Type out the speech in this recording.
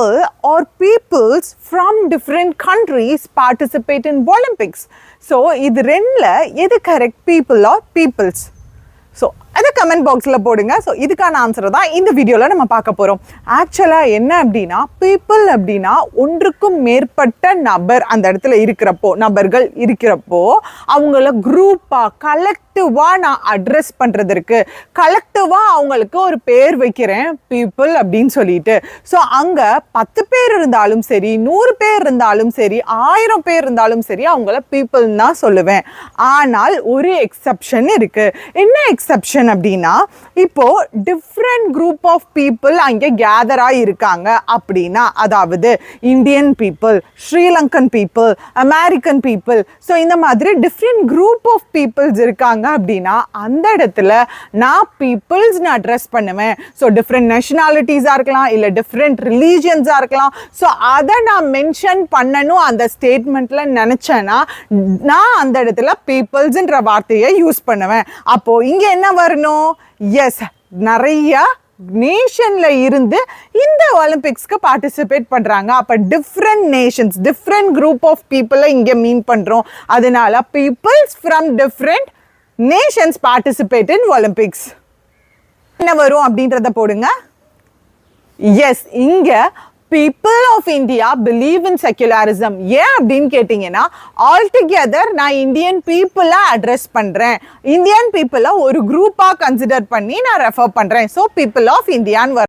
people or peoples from different countries participate in Olympics. So, இது ரெண்டுல எது correct, people or peoples? So அதை comment பாக்ஸில் போடுங்க. ஸோ இதுக்கான ஆன்சரை தான் இந்த வீடியோவில் நம்ம பார்க்க போகிறோம். ஆக்சுவலாக என்ன அப்படின்னா, பீப்புள் அப்படின்னா ஒன்றுக்கும் மேற்பட்ட நபர் அந்த இடத்துல இருக்கிறப்போ, நபர்கள் இருக்கிறப்போ அவங்கள குரூப்பாக கலெக்டிவாக நான் அட்ரஸ் பண்ணுறதுக்கு, கலெக்டிவாக அவங்களுக்கு ஒரு பேர் வைக்கிறேன் பீப்புள் அப்படின்னு சொல்லிட்டு. ஸோ அங்கே 10 பேர் இருந்தாலும் சரி, 100 பேர் இருந்தாலும் சரி, 1000 பேர் இருந்தாலும் சரி, அவங்கள பீப்புள்னு தான் சொல்லுவேன். ஆனால் ஒரு எக்ஸப்ஷன் இருக்குது. என்ன எக்ஸப்ஷன் அப்படின்னா, இப்போ டிஃப்ரெண்ட் குரூப் ஆஃப் பீப்புள் அங்கே கேதர் ஆகியிருக்காங்க அப்படின்னா, அதாவது Indian people, Sri Lankan people, American people, so இந்த மாதிரி டிஃப்ரெண்ட் குரூப் ஆஃப் பீப்புள்ஸ் இருக்காங்க அப்படின்னா அந்த இடத்துல நான் பீப்புள்ஸ்னு அட்ரஸ் பண்ணுவேன். ஸோ டிஃப்ரெண்ட் நேஷனாலிட்டிஸாக இருக்கலாம், இல்லை டிஃப்ரெண்ட் ரிலீஜியன்ஸாக இருக்கலாம். ஸோ அதை நான் மென்ஷன் பண்ணணும் அந்த ஸ்டேட்மெண்ட்டில் நினச்சேன்னா நான் அந்த இடத்துல பீப்புள்ஸ்ன்ற வார்த்தையை யூஸ் பண்ணுவேன். அப்போது இங்கே என்ன வரணும்? எஸ், நிறைய நேஷன்ல இருந்து இந்த ஒலிம்பிக்ஸ்க்கு பார்ட்டிசிபேட் பண்றாங்க. அப்ப different nations, different group of பீப்புளை இங்க மீன் பண்றோம். அதனால peoples from different nations participate in Olympics. என்ன வரும் அப்படின்றத போடுங்க. எஸ், இங்க people of India believe in secularism. ஏன் அப்படின்னு கேட்டிங்கன்னா, ஆல்டுகெதர் நான் இந்தியன் பீப்புளை அட்ரஸ் பண்ணுறேன், இந்தியன் பீப்புளை ஒரு குரூப்பாக கன்சிடர் பண்ணி நான் ரெஃபர் பண்ணுறேன். ஸோ பீப்புள் ஆஃப் இந்தியான்னு